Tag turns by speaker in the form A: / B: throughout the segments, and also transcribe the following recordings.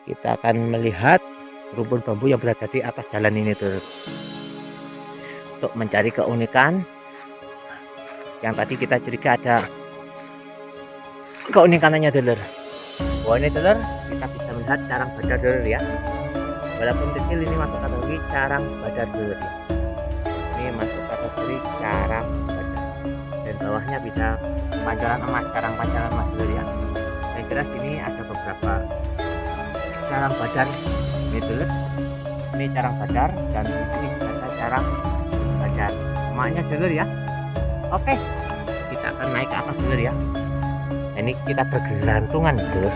A: kita akan melihat rumpun bambu yang berada di atas jalan ini tuh, untuk mencari keunikan yang tadi kita curiga ada keunikannya dulur. Wah ini dulur, kita bisa melihat carang badar dulur ya. Walaupun kecil ini masuk kategori carang badar dulur ya. Ini masuk kategori carang badar. Dan bawahnya bisa pancaran emas, carang pancaran emas dulur ya. Saya kira sini ada beberapa carang badar ini dulur. Ini carang badar dan di sini ada carang badar. Emaknya dulur ya. Oke, kita akan naik ke atas dulur ya. Ini kita bergelantungan dulur.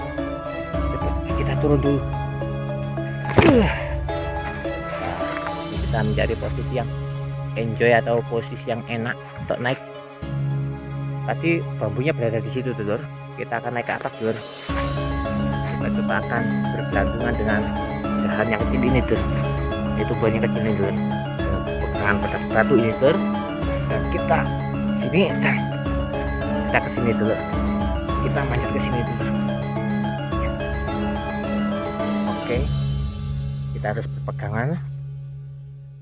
A: Kita turun dulu. Nah, kita mencari posisi yang enjoy atau posisi yang enak untuk naik. Tadi bambunya berada di situ dulur. Kita akan naik ke atas dulur. Kita akan bergelantungan dengan dahan yang kecil ini dulur. Itu buahnya kecil ini dulur. Dengan pada batu ini dulur. Dan kita sini dan kita ke sini dulur. Kita manjat ke sini dulu. Oke, kita harus berpegangan.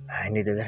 A: Nah ini dulu.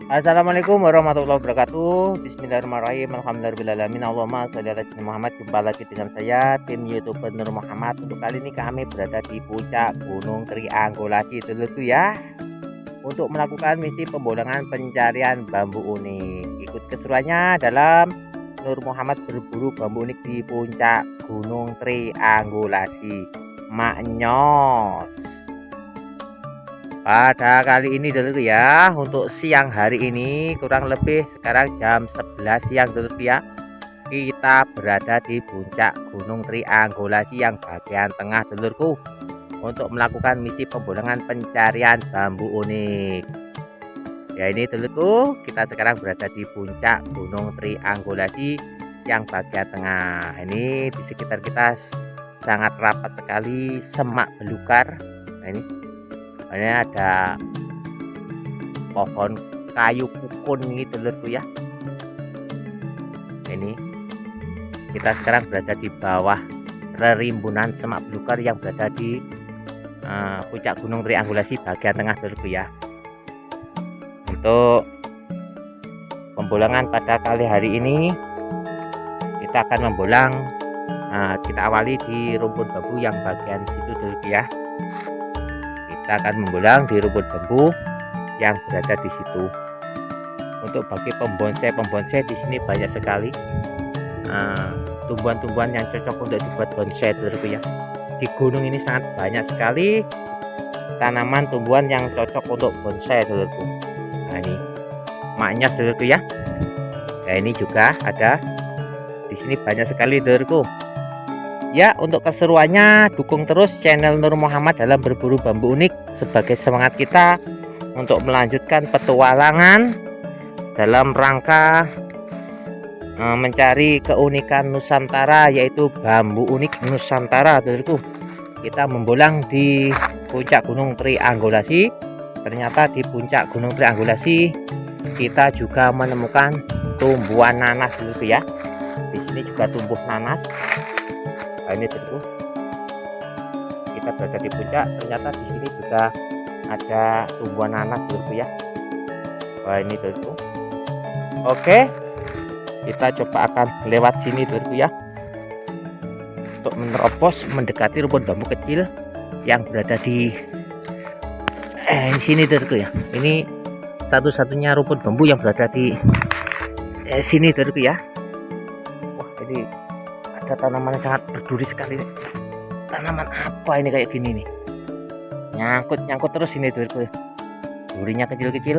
A: Assalamualaikum warahmatullahi wabarakatuh. Bismillahirrahmanirrahim. Alhamdulillahirobbilalamin. Allahumma sholli ala sayyidina Muhammad. Jumpa lagi dengan saya, tim YouTuber Nur Muhammad. Untuk kali ini kami berada di puncak Gunung Triangulasi dulu ya, untuk melakukan misi pembolangan pencarian bambu unik. Ikut keseruannya dalam Nur Muhammad berburu bambu unik di puncak Gunung Triangulasi. Maknyos. Pada kali ini dulu ya, untuk siang hari ini kurang lebih sekarang jam 11 siang dulu ya, kita berada di puncak Gunung Triangulasi yang bagian tengah dulurku, untuk melakukan misi pembolangan pencarian bambu unik. Ya ini dulurku, kita sekarang berada di puncak Gunung Triangulasi yang bagian tengah. Ini di sekitar kita sangat rapat sekali semak belukar. Nah ini ada pohon kayu kukun nih dulurku ya. Ini kita sekarang berada di bawah rerimbunan semak belukar yang berada di puncak Gunung Triangulasi bagian tengah dulurku ya. Untuk pembolangan pada kali hari ini kita akan membolang, kita awali di rumpun bambu yang bagian situ dulurku ya. Kita akan membolang di rumput bambu yang berada di situ. Untuk bagi pembonsai di sini banyak sekali tumbuhan-tumbuhan yang cocok untuk dibuat bonsai dulurku ya. Di gunung ini sangat banyak sekali tanaman tumbuhan yang cocok untuk bonsai dulurku. Nah ini maknya dulurku ya. Nah ini juga ada di sini banyak sekali dulurku. Ya, untuk keseruannya dukung terus channel Nur Muhammad dalam berburu bambu unik sebagai semangat kita untuk melanjutkan petualangan dalam rangka mencari keunikan Nusantara, yaitu bambu unik Nusantara dulurku. Kita membolang di puncak Gunung Triangulasi. Ternyata di puncak Gunung Triangulasi kita juga menemukan tumbuhan nanas dulurku ya. Di sini juga tumbuh nanas. Nah, ini dulurku, kita berada di puncak, ternyata di sini juga ada tumbuhan nanas dulurku ya. Wah ini dulurku. Oke, kita coba akan lewat sini dulurku ya, untuk menerobos mendekati rumpun bambu kecil yang berada di sini dulurku ya. Ini satu-satunya rumpun bambu yang berada di sini dulurku ya. Wah ini ada tanaman yang sangat berduri sekali. Tanaman apa ini kayak gini nih? Nyangkut terus ini dulurku. Durinya kecil-kecil.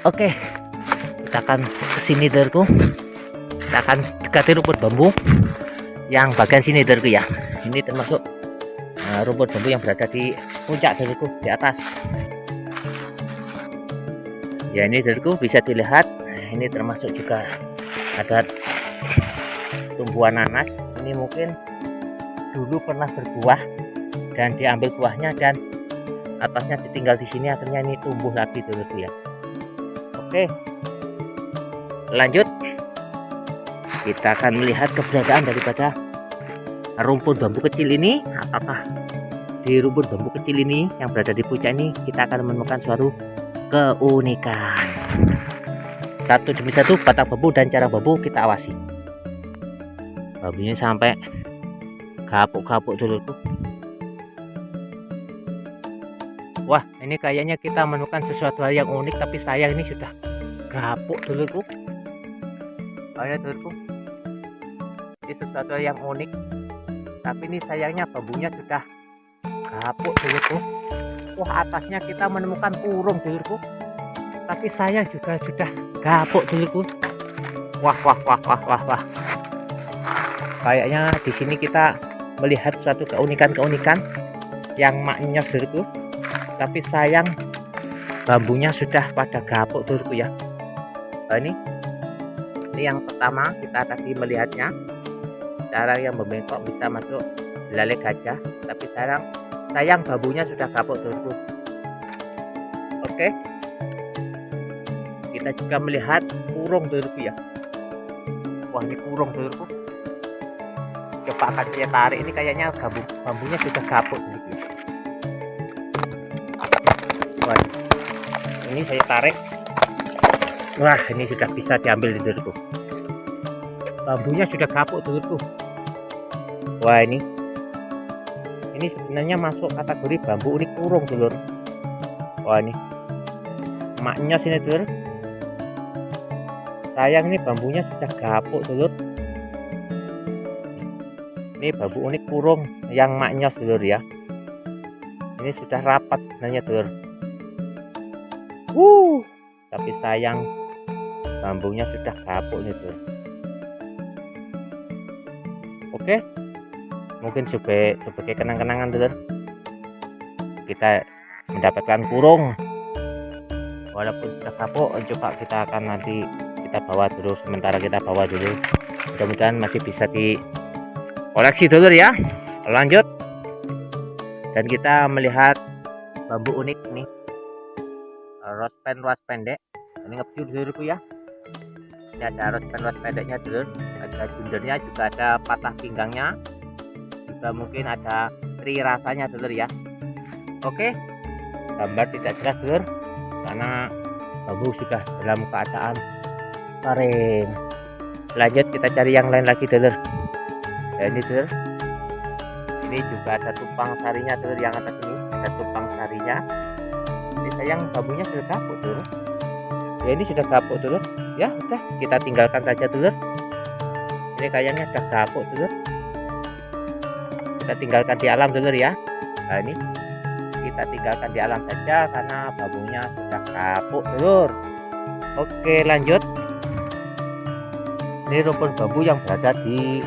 A: Oke, kita akan kesini dulurku. Kita akan dekati rumput bambu yang bagian sini dulurku ya. Ini termasuk rumput bambu yang berada di puncak dulurku, di atas. Ya ini dulurku bisa dilihat. Ini termasuk juga ada tumbuhan nanas. Ini mungkin dulu pernah berbuah dan diambil buahnya dan atasnya ditinggal di sini, akhirnya ini tumbuh lagi dulurku ya. Oke, lanjut kita akan melihat keberadaan daripada rumput bambu kecil ini. Apakah di rumput bambu kecil ini yang berada di puncak ini kita akan menemukan suatu keunikan. Satu demi satu batang bambu dan carang bambu kita awasi. Bambunya sampai gapuk-gapuk dulurku. Wah ini kayaknya kita menemukan sesuatu hal yang unik, tapi sayang ini sudah gapuk dulurku. Oh ya dulurku, ini sesuatu hal yang unik, tapi ini sayangnya bambunya sudah gapuk dulurku. Wah atasnya kita menemukan kurung dulurku, tapi sayang juga sudah gapuk dulurku. Wah. Kayaknya di sini kita melihat suatu keunikan yang maknyos dulurku, tapi sayang bambunya sudah pada gapuk dulurku ya. Nah, ini yang pertama kita tadi melihatnya, cara yang membengkok bisa masuk belalai gajah, tapi sayang bambunya sudah gapuk dulurku. Oke, kita juga melihat kurung dulurku ya. Wah ini kurung dulurku. Coba akan saya tarik, ini kayaknya bambunya sudah gapuk dulurku. Wah, ini saya tarik Wah, ini sudah bisa diambil dulurku. Bambunya sudah kapuk dulurku. Wah, ini sebenarnya masuk kategori bambu unik kurung dulur. Wah, ini maknya sini dulur. Sayang ini bambunya sudah kapuk dulur. Ini bambu unik kurung yang maknyos dulur ya. Ini sudah rapat sebenarnya dulur. Tapi sayang bambunya sudah kapuk nih dulur. Oke, mungkin sebagai kenang-kenangan dulur, kita mendapatkan kurung walaupun sudah kapuk. Coba kita akan nanti kita bawa dulu, sementara kita bawa dulu, mudah-mudahan masih bisa di koleksi dulur ya. Lanjut, dan kita melihat bambu unik nih, rospen pendek. Ini ngebiur dulurku ya. Ini ada rospen pendeknya dulur, ada bundernya, juga ada patah pinggangnya, juga mungkin ada tri rasanya dulur ya. Oke, gambar tidak jelas dulur karena bambu sudah dalam keadaan kering. Lanjut, kita cari yang lain lagi dulur. Dan ini dulur, ini juga ada tumpang sarinya dulur, yang atas ini ada tumpang sarinya. Ini sayang bambunya sudah kapuk dulur ya. Ini sudah kapuk dulur ya, udah kita tinggalkan saja dulur. Ini kayaknya sudah kapuk dulur, kita tinggalkan di alam dulur ya. Nah, ini kita tinggalkan di alam saja karena bambunya sudah kapuk dulur. Oke, lanjut. Ini rumpun bambu yang berada di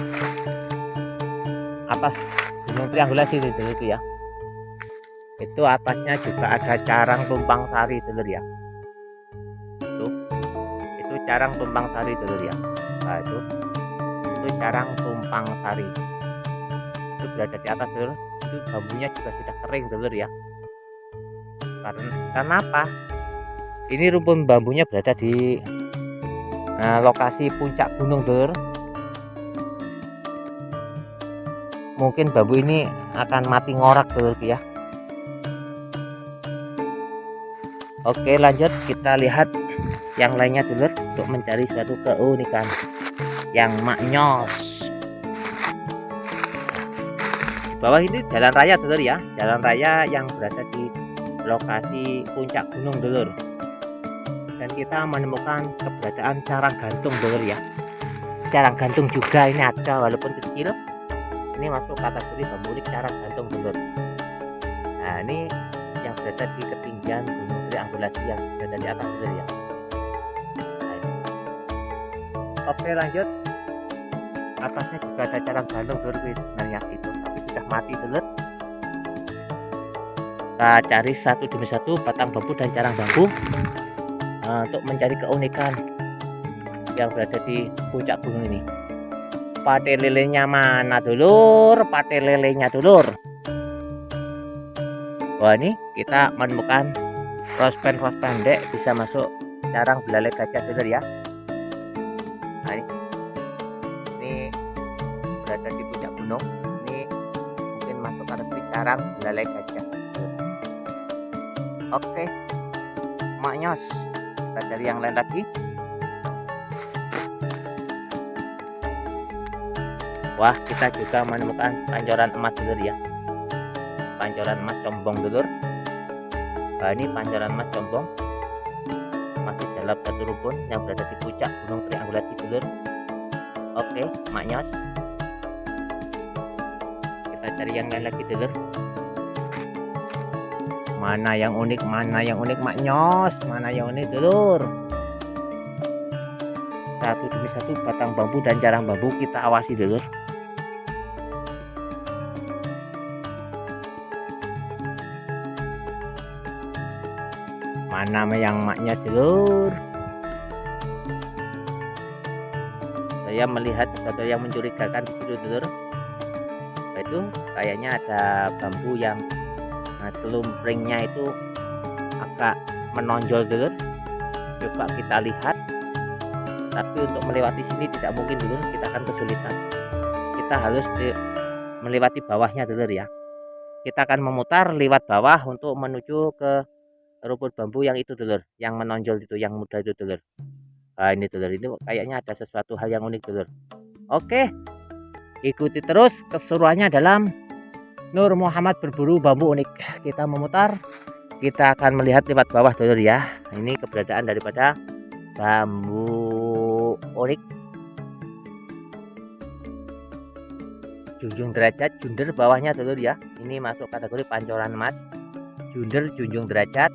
A: atas gunung triangulasi dulur itu ya. Itu atasnya juga ada carang tumpang sari dulur ya. Itu carang tumpang sari dulur ya. Nah, itu carang tumpang sari. Itu berada di atas dulur. Itu bambunya juga sudah kering dulur ya. Karena apa? Ini rumpun bambunya berada di lokasi puncak gunung dulur. Mungkin bambu ini akan mati ngorak dulur ya. Oke, lanjut kita lihat yang lainnya dulur untuk mencari suatu keunikan yang maknyos. Di bawah ini jalan raya dulur ya, jalan raya yang berada di lokasi puncak gunung dulur. Dan kita menemukan keberadaan carang gantung dulur ya. Carang gantung juga ini ada walaupun kecil. Ini masuk kategori bambu unik carang gantung dulur. Nah, ini yang berada di ketinggian gunung triangulasi yang berada di atas dulur ya. Nah, oke, lanjut. Atasnya juga ada carang gantung dulur sebenarnya itu, tapi sudah mati dulur. Kita cari satu demi satu batang bambu dan carang bambu untuk mencari keunikan yang berada di puncak gunung ini. Pate lelenya mana dulur? Pate lelenya dulur. Wah, ini kita menemukan rospen pendek bisa masuk carang belalai gajah dulur ya. Nah, ini berada di puncak gunung. Ini mungkin masuk kategori carang belalai gajah. Oke, maknyos. Kita cari yang lain lagi. Wah, kita juga menemukan pancoran emas dulur ya. Pancoran emas combong dulur. Nah, ini pancoran emas combong masih dalam satu rumpun yang berada di puncak gunung triangulasi dulur. Oke, maknyos. Kita cari yang lain lagi dulur. Mana yang unik, mana yang unik maknyos, mana yang unik dulur. Satu demi satu batang bambu dan carang bambu kita awasi dulur. Mana yang maknya dulur. Saya melihat sesuatu yang mencurigakan di situ dulur. Itu kayaknya ada bambu yang selumpringnya itu agak menonjol dulur. Coba kita lihat. Tapi untuk melewati sini tidak mungkin dulur, kita akan kesulitan. Kita harus melewati bawahnya dulur ya. Kita akan memutar lewat bawah untuk menuju ke rumpun bambu yang itu dulur, yang menonjol itu, yang muda itu dulur. Nah, ini dulur, ini kayaknya ada sesuatu hal yang unik dulur. Oke, ikuti terus keseruannya dalam Nur Muhammad berburu bambu unik. Kita memutar, kita akan melihat lewat bawah dulur ya. Ini keberadaan daripada bambu unik junjung derajat junder bawahnya dulur ya. Ini masuk kategori pancoran emas. Junder junjung derajat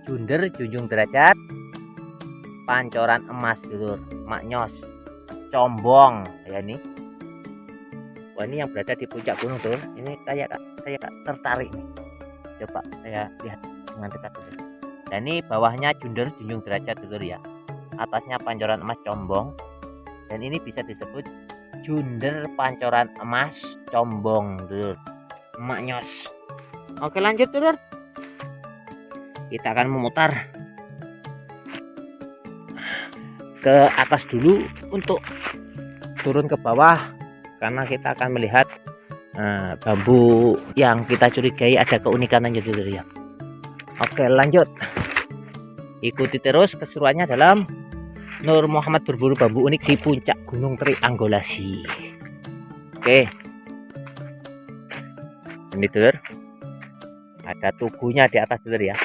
A: junder junjung derajat pancoran emas dulur, maknyos combong ya. Ini wah, ini yang berada di puncak gunung dulur. Ini kayak tertarik nih, coba saya lihat dengan dekat dulu. Dan ini bawahnya junder junjung derajat dulur ya, atasnya pancoran emas combong, dan ini bisa disebut junder pancoran emas combong dulur, maknyos. Oke, lanjut dulur, kita akan memutar ke atas dulu untuk turun ke bawah, karena kita akan melihat bambu yang kita curigai ada keunikannya dulur ya. Oke, lanjut, ikuti terus keseruannya dalam Nur Muhammad berburu bambu unik di puncak Gunung Triangulasi. Oke, ini dulur, ada tugunya di atas dulur ya.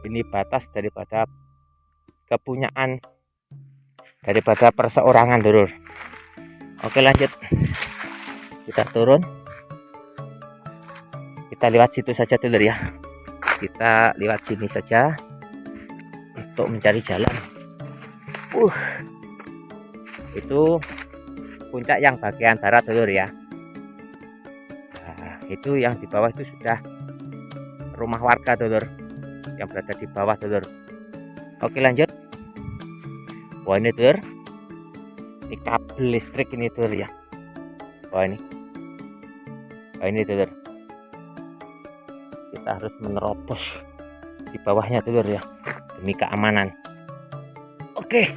A: Ini batas daripada kepunyaan daripada perseorangan dulur. Oke, lanjut, kita turun, kita lewat situ saja dulur ya. Kita lewat sini saja untuk mencari jalan. Itu puncak yang bagian barat dulur ya. Nah, itu yang di bawah itu sudah rumah warga dulur, yang berada di bawah dulur. Oke, lanjut. Wah, ini dulur, ini kabel listrik ini dulur ya. Wah, ini dulur, kita harus menerobos di bawahnya dulur ya, demi keamanan. Oke,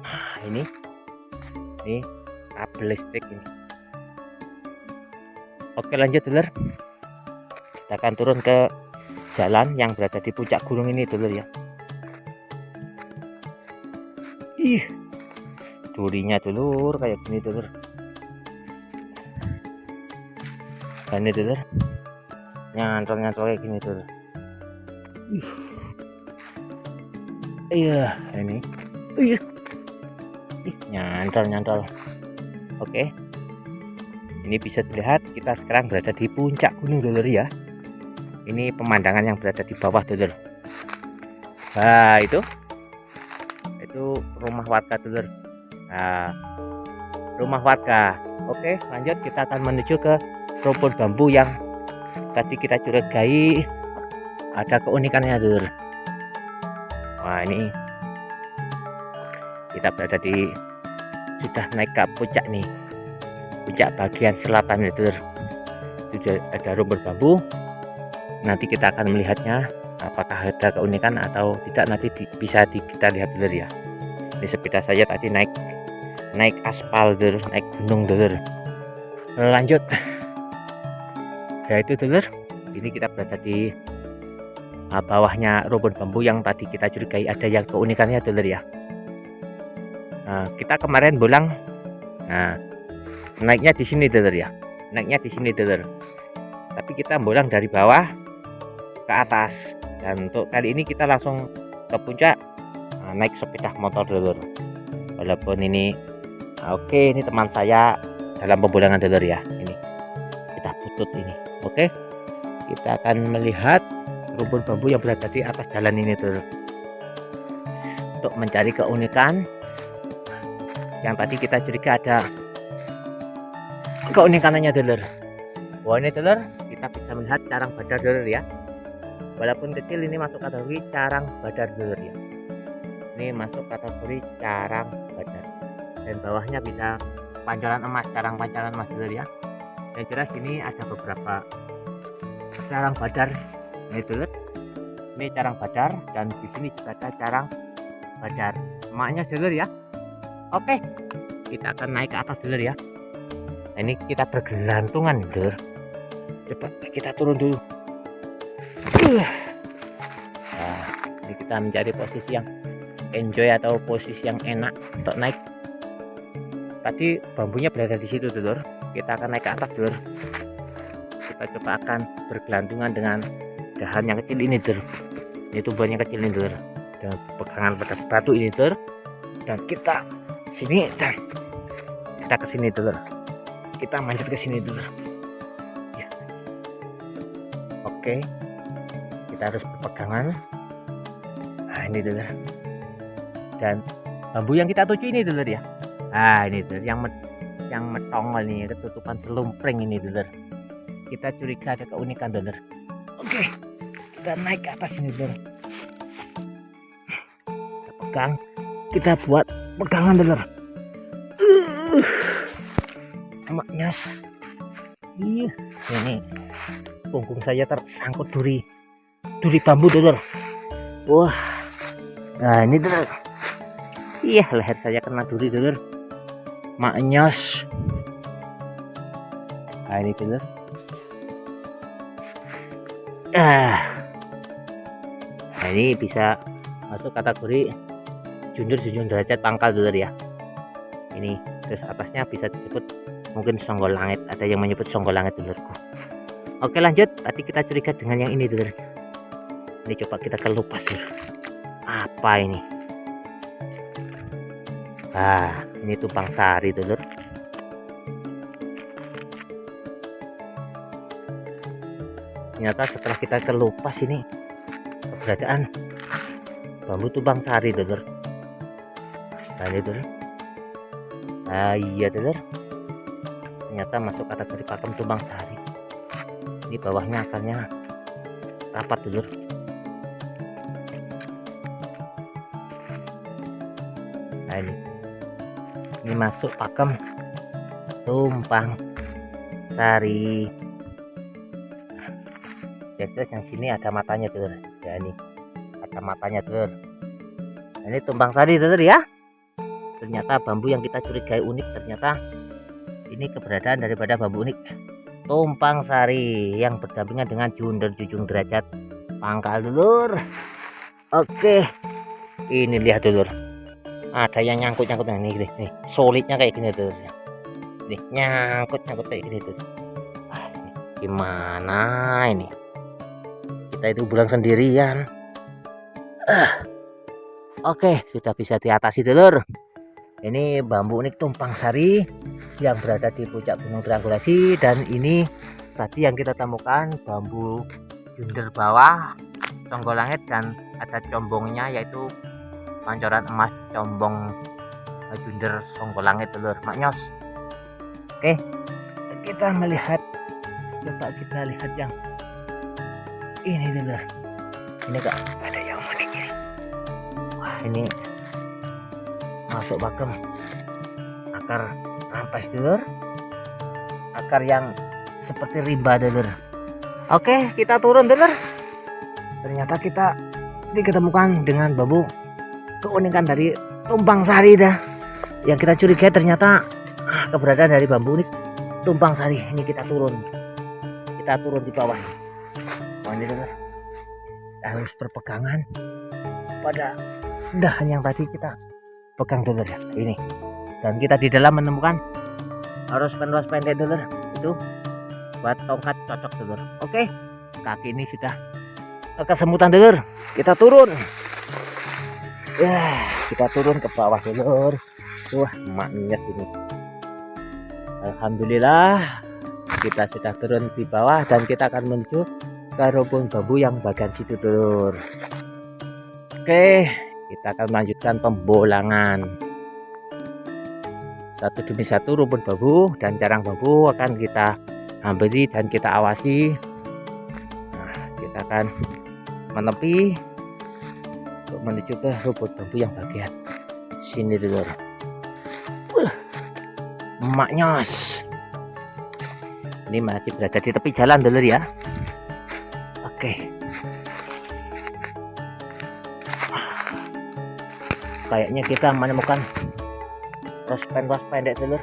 A: nah, ini kabel listrik ini. Oke, lanjut dulur, kita akan turun ke jalan yang berada di puncak gunung ini dulur ya. Durinya dulur kayak gini dulur. Nah, ini dulur, nyantol kayak gini dulur. Iya, ini nyantol. Oke, ini bisa dilihat kita sekarang berada di puncak gunung dulur ya. Ini pemandangan yang berada di bawah dulur. Nah, itu rumah warga dulur. Nah, rumah warga. Oke, lanjut, kita akan menuju ke rumpun bambu yang tadi kita curigai ada keunikannya dulur. Wah, ini kita berada di, sudah naik ke puncak nih, puncak bagian selatan itu dulur. Sudah ada rumpun bambu. Nanti kita akan melihatnya apakah ada keunikan atau tidak, nanti bisa kita lihat dulur ya. Ini sepeda saya tadi naik aspal dulur, naik gunung dulur. Lanjut, ya itu dulur, ini kita berada di bawahnya rumpun bambu yang tadi kita curigai ada yang keunikannya dulur ya. Nah, kita kemarin bolang, nah naiknya di sini dulur ya, tapi kita bolang dari bawah ke atas, dan untuk kali ini kita langsung ke puncak naik sepeda motor dulur. Walaupun ini oke, ini teman saya dalam pembolangan dulur ya, ini kita putut ini. Oke, kita akan melihat rumpun bambu yang berada di atas jalan ini dulur, untuk mencari keunikan yang tadi kita curiga ada keunikannya dulur. Wah, ini dulur, kita bisa melihat carang badar dulur ya. Walaupun kecil, ini masuk kategori carang badar dulur ya. Ini masuk kategori carang badar, dan bawahnya bisa pancoran emas, carang pancoran emas dulur ya. Yang jelas ini ada beberapa carang badar ini dulur. Ini carang badar, dan di sini juga ada carang badar emaknya dulur ya. Oke, kita akan naik ke atas dulur ya. Nah, ini kita bergelantungan dulur. Coba kita turun dulu. Ini kita mencari posisi yang enjoy atau posisi yang enak untuk naik. Tadi bambunya berada di situ dulur, kita akan naik ke atas dulur. Kita coba akan bergelantungan dengan dahan yang kecil ini dulur. Ini tumbuhan yang kecil ini dulur, dengan pegangan pada batu ini dulur. Dan kita sini dan kita ke sini dulur. Kita manjat ke sini dulur. Ya. Oke, kita harus berpegangan. Nah ini dulur. Dan bambu yang kita tuju ini dulur ya. Nah ini dulur yang metongol nih, ketutupan selumpring ini dulur. Kita curiga ada keunikan dulur. Oke, kita naik ke atas ini dulur. Kita pegang, kita buat pegangan dulur. Maknyas. Iya, ini punggung saya tersangkut duri bambu dulur. Wah, nah ini dulur. Iya, leher saya kena duri dulur. Maknyas. Nah ini dulur. Nah ini bisa masuk kategori junjur derajat pangkal dulur ya. Ini terus atasnya bisa disebut mungkin songgol langit, ada yang menyebut songgol langit dulurku. Oke lanjut, tadi kita curiga dengan yang ini dulur. Ini coba kita kelupas dulur. Apa ini? Ah, ini tumpang sari dulur. Ternyata setelah kita kelupas ini keberadaan bambu tumpang sari dulur. Nah ini dulur. Ah iya dulur. Ternyata masuk kategori pakem tumpang sari. Ini bawahnya akarnya rapat dulur. Nah ini masuk pakem tumpang sari. Terus yang sini ada matanya dulur. Ya ini ada matanya dulur. Ini tumpang sari dulur ya. Ternyata bambu yang kita curigai unik, ternyata ini keberadaan daripada bambu unik tumpang sari yang berdampingan dengan junjung derajat pangkal dulur. Oke, ini lihat dulur, ada yang nyangkut nih, solidnya kayak gini dulur. Nih nyangkut kayak gini dulur. Ah, ini gimana ini? Kita itu bulan sendirian. Oke, sudah bisa diatasi dulur. Ini bambu unik tumpang sari yang berada di puncak Gunung Triangulasi, dan ini tadi yang kita temukan bambu junder bawah, songgol langit, dan ada combongnya yaitu pancoran emas combong junder songgol langit dulur. Maknyos. Oke, kita melihat, coba kita lihat yang ini dulur. Ini kok ada yang unik ya. Wah ini masuk pakem akar rampas dulur, akar yang seperti rimba dulur. Oke, kita turun dulur. Ternyata kita diketemukan dengan bambu keunikan dari tumpang sari dah. Yang kita curigai ternyata keberadaan dari bambu unik tumpang sari. Ini kita turun di bawah. Wah ini dulur, kita harus berpegangan pada dahan yang tadi kita pegang dulur ya, ini. Dan kita di dalam menemukan rospen pendek dulur, itu buat tongkat cocok dulur. Oke, kaki ini sudah kesemutan dulur. Kita turun ya, kita turun ke bawah dulur. Wah maknya sini, alhamdulillah kita sudah turun di bawah, dan kita akan menuju ke rumpun bambu yang bagian situ dulur. Oke, kita akan melanjutkan pembolangan satu demi satu rumpun bambu dan carang bambu akan kita hampiri dan kita awasi. Nah, kita akan menepi untuk menuju ke rumpun bambu yang bagian sini dulur. Maknyos. Ini masih berada di tepi jalan dulur ya. Oke. Kayaknya kita menemukan rospen pendek dulur.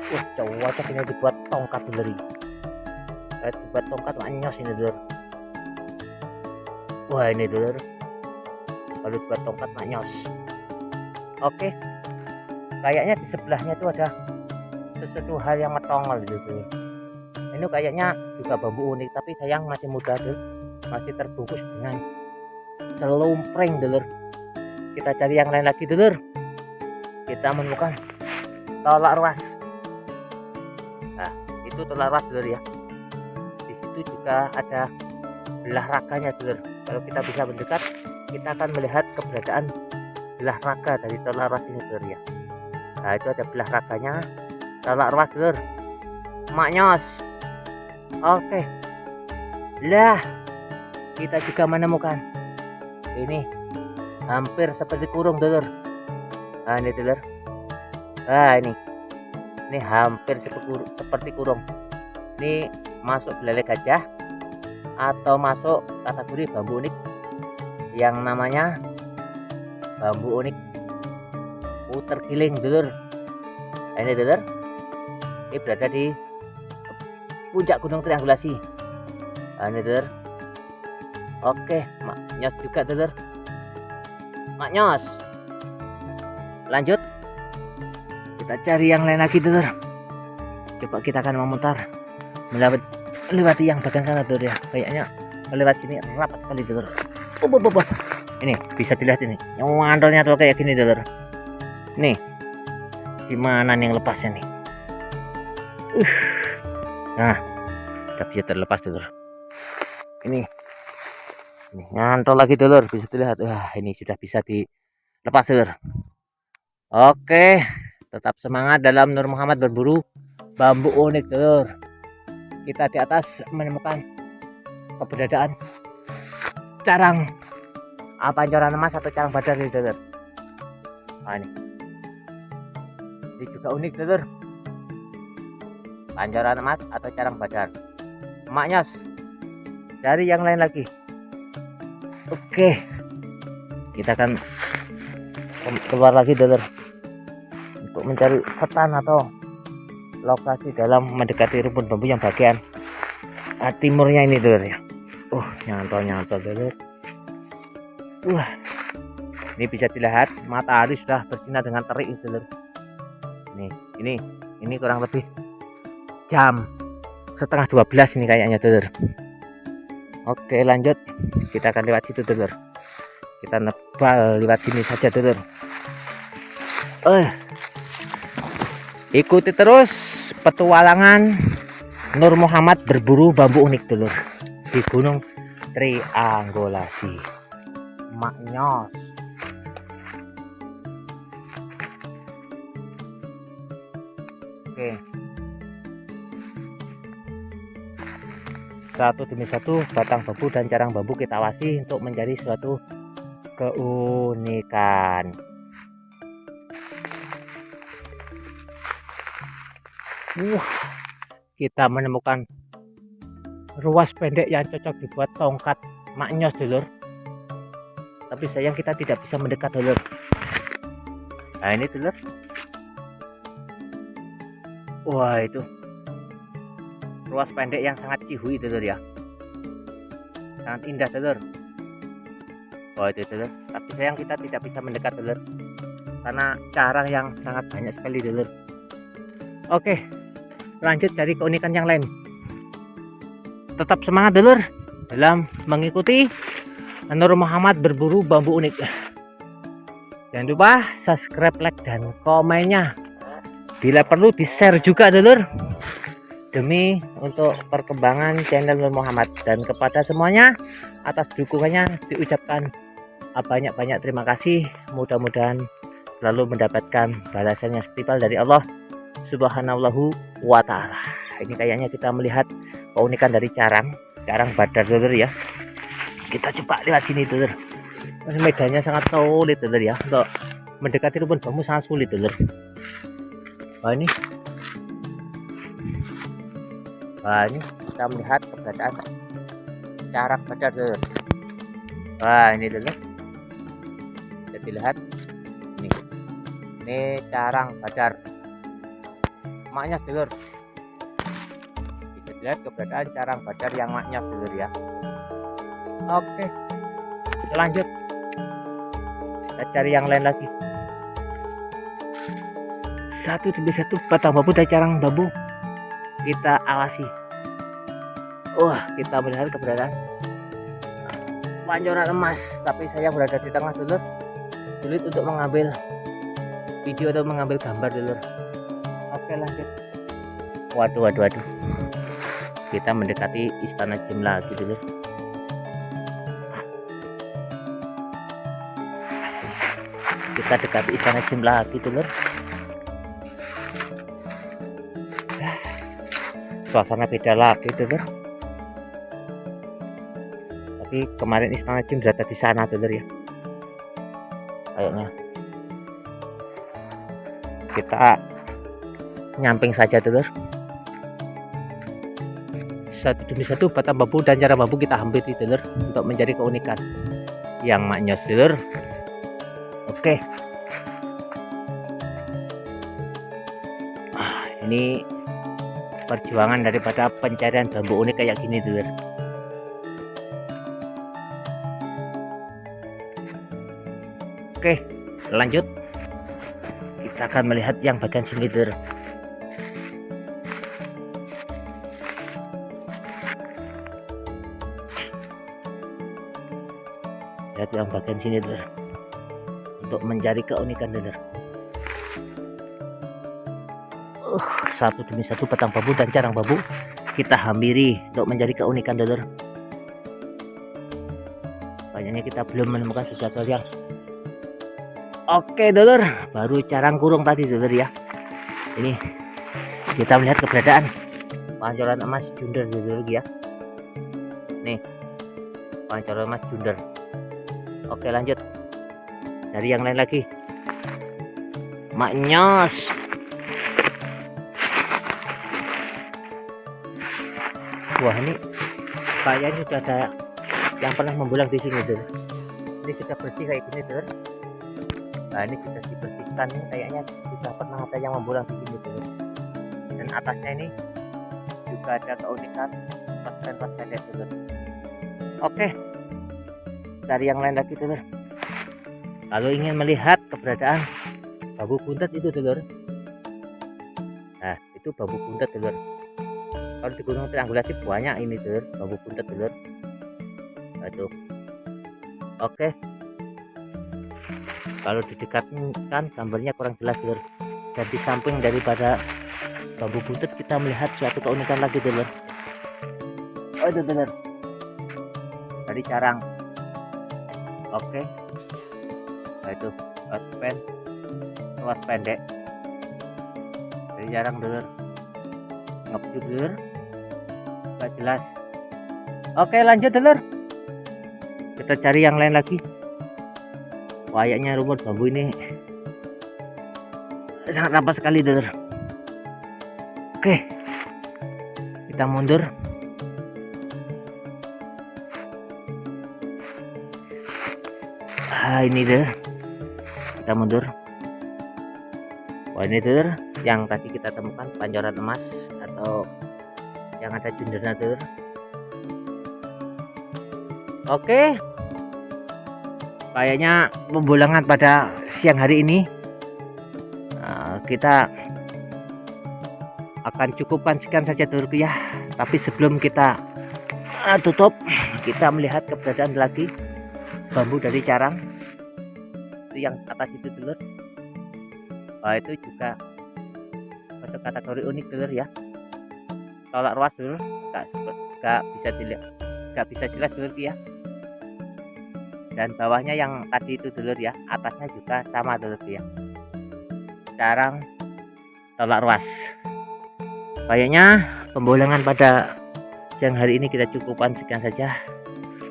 A: Wah cowok ini dibuat tongkat dulur. Dibuat tongkat maknyos ini dulur. Wah ini dulur, balut buat tongkat maknyos. Oke, kayaknya di sebelahnya itu ada sesuatu hal yang metongol gitu. Ini kayaknya juga bambu unik, tapi sayang masih muda tuh, masih terbungkus dengan selumpreng dulur. Kita cari yang lain lagi dulur. Kita menemukan tolak ruas. Nah, itu tolak ruas dulur ya. Di situ juga ada belah raganya dulur. Kalau kita bisa mendekat, kita akan melihat keberadaan belah raga dari tolak ruas ini dulur ya. Nah, itu ada belah raganya tolak ruas dulur. Maknyos. Oke. Lah, kita juga menemukan ini hampir seperti kurung dulur. Nah, ini dulur. Nah, ini hampir seperti kurung. Ini masuk belalai gajah atau masuk kategori bambu unik yang namanya bambu unik puter giling dulur. Nah, ini dulur. Ini berada di puncak gunung triangulasi. Nah, ini dulur. Oke, maknyos juga dulur. Maknyos. Lanjut. Kita cari yang lain lagi dulur. Coba kita akan memutar melewati yang bagian sana dulur ya. Kayaknya melewati sini rapat sekali dulur. Ini bisa dilihat ini. Yang mandolnya tuh kayak gini dulur. Nih. Gimana nih yang lepasnya nih? Nah, udah bisa terlepas dulur. Ini nyantol lagi dulur, bisa dilihat. Wah, ini sudah bisa dilepas dulur. Oke, tetap semangat dalam Nur Muhammad berburu bambu unik dulur. Kita di atas menemukan keberadaan carang pancoran emas atau carang badar dulur. Nah, ini juga unik dulur. Pancoran emas atau carang badar. Maknyos. Cari yang lain lagi. Oke. Kita akan keluar lagi dulur untuk mencari setan atau lokasi dalam mendekati rumpun bambu yang bagian timurnya ini dulur ya. Nyantol dulur. Ini bisa dilihat matahari sudah bersinar dengan terik dulur. Ini kurang lebih jam setengah 12 ini kayaknya dulur. Oke, lanjut. Kita akan lewat situ dulur. Kita nebal lewat sini saja dulur. Ikuti terus petualangan Nur Muhammad berburu bambu unik dulur di Gunung Triangulasi. Maknyos. Oke. Satu demi satu batang bambu dan carang bambu kita awasi untuk mencari suatu keunikan. Kita menemukan ruas pendek yang cocok dibuat tongkat maknyos dulur. Tapi sayang kita tidak bisa mendekat dulur. Nah, ini dulur. Wah, itu ruas pendek yang sangat cihui dulur ya. Sangat indah dulur. Wah, itu dulur. Tapi sayang kita tidak bisa mendekat dulur, karena carang yang sangat banyak sekali dulur. Oke, lanjut cari keunikan yang lain. Tetap semangat dulur dalam mengikuti Nur Muhammad berburu bambu unik. Jangan lupa subscribe, like, dan komennya. Bila perlu di share juga dulur, demi untuk perkembangan channel Nur Muhammad. Dan kepada semuanya atas dukungannya diucapkan banyak-banyak terima kasih. Mudah-mudahan selalu mendapatkan balasan yang setimpal dari Allah Subhanahu wa ta'ala. Ini kayaknya kita melihat keunikan dari carang badar dulur ya. Kita coba lewat sini dulur. Medannya sangat sulit dulur ya. Untuk mendekati rumpun bambu sangat sulit dulur. Wah, ini kita melihat keberadaan carang badar dulur. Wah, ini dulur. Bisa dilihat ini carang badar maknyos dulur. Bisa dilihat keberadaan carang badar yang maknyos dulur ya. Oke, lanjut. Kita cari yang lain lagi. Satu demi satu batang bambu dari carang bambu kita awasi. Wah, kita melihat keberadaan pancoran emas, tapi saya berada di tengah dulur. Sulit untuk mengambil video atau mengambil gambar dulur. Oke, lanjut. Waduh. Kita mendekati istana jin lagi dulur. Kita dekati istana jin lagi dulur. Suasana beda lagi dulur. Tapi kemarin istana jin berada di sana dulur ya. Kayaknya kita nyamping saja dulur. Satu demi satu batang bambu dan cara bambu kita hampiri dulur untuk mencari keunikan yang maknyos dulur. Oke. Ini perjuangan daripada pencarian bambu unik kayak gini dulur. Oke, lanjut. Kita akan melihat yang bagian sini dulur. Lihat yang bagian sini dulur, untuk mencari keunikan dulur. Satu demi satu batang bambu dan carang bambu kita hampiri untuk mencari keunikan dulur. Kayaknya kita belum menemukan sesuatu yang oke dulur. Baru carang kurung tadi dulur ya. Ini kita melihat keberadaan pancoran emas junder dulur ya. Nih, pancoran emas junder. Oke, lanjut. Dari yang lain lagi. Maknyos. Wah, ini kayaknya sudah ada yang pernah membulang di sini dulur. Ini sudah bersih kayak gini dulur. Nah, ini sudah dibersihkan nih, kayaknya sudah pernah ada yang membulang di sini dulur. Dan atasnya ini juga ada keunikan pas pendek dulur. Oke, dari yang lain lagi dulur. Kalau ingin melihat keberadaan bambu buntet itu dulur, nah itu bambu buntet dulur. Kalau di Gunung Triangulasi banyak ini dulur, bambu buntet dulur. Aduh. Oke. Kalau didekatkan gambarnya kurang jelas dulur. Dan di samping daripada bambu buntet kita melihat suatu keunikan lagi dulur. Oh itu dulur. Dari carang. Oke. Nah, itu luas pendek. Dari carang dulur. Ngepju dulur. Gak jelas. Oke, lanjut dulur. Kita cari yang lain lagi. Kayaknya rumput bambu ini sangat rapat sekali dulur. Oke, kita mundur. Ini dulur, kita mundur. Wah, ini dulur yang tadi kita temukan pancoran emas atau yang ada jundernya dulur. Oke, kayaknya pembulangan pada siang hari ini kita akan cukupkan sekian saja dulur ya. Tapi sebelum kita tutup, kita melihat keberadaan lagi bambu dari carang itu yang atas itu dulur. Itu juga masuk kategori unik dulur ya. Tolak ruas dulur, gak bisa dilihat, gak bisa jelas dulur ya. Dan bawahnya yang tadi itu dulur ya, atasnya juga sama dulur ya. Carang tolak ruas. Kayaknya pembulangan pada siang hari ini kita cukupkan sekian saja.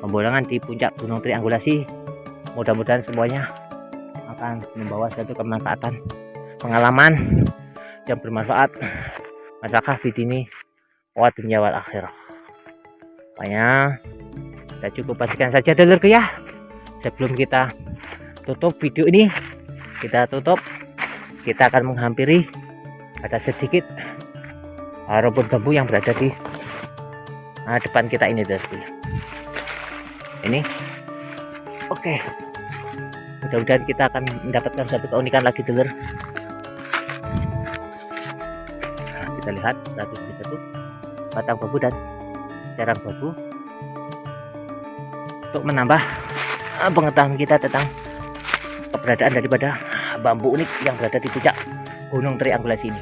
A: Pembulangan di puncak Gunung Triangulasi. Mudah-mudahan semuanya akan membawa suatu kemanfaatan, pengalaman yang bermanfaat masyarakat di sini wa dunya wal akhirah. Makanya kita cukupkan sekian saja dulur ya. Sebelum kita tutup video ini, kita akan menghampiri ada sedikit rumput bambu yang berada di depan kita ini dulur. Ini oke. Mudah-mudahan kita akan mendapatkan satu keunikan lagi dulur. Nah, kita lihat satu demi satu batang bambu dan jarang bambu untuk menambah pengetahuan kita tentang keberadaan daripada bambu unik yang berada di puncak Gunung Triangulasi ini.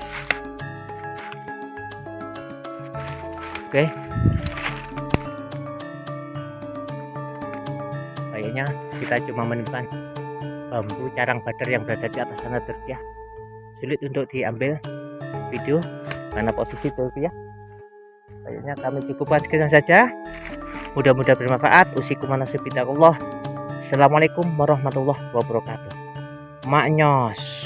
A: Oke, kayaknya kita cuma menemukan bambu carang badar yang berada di atas sana dulur ya. Sulit untuk diambil video karena posisi dulur ya. Kayaknya kami cukupkan sekian saja. Mudah-mudahan bermanfaat. Usikum manasibitakullah. Assalamualaikum warahmatullahi wabarakatuh. Maknyos.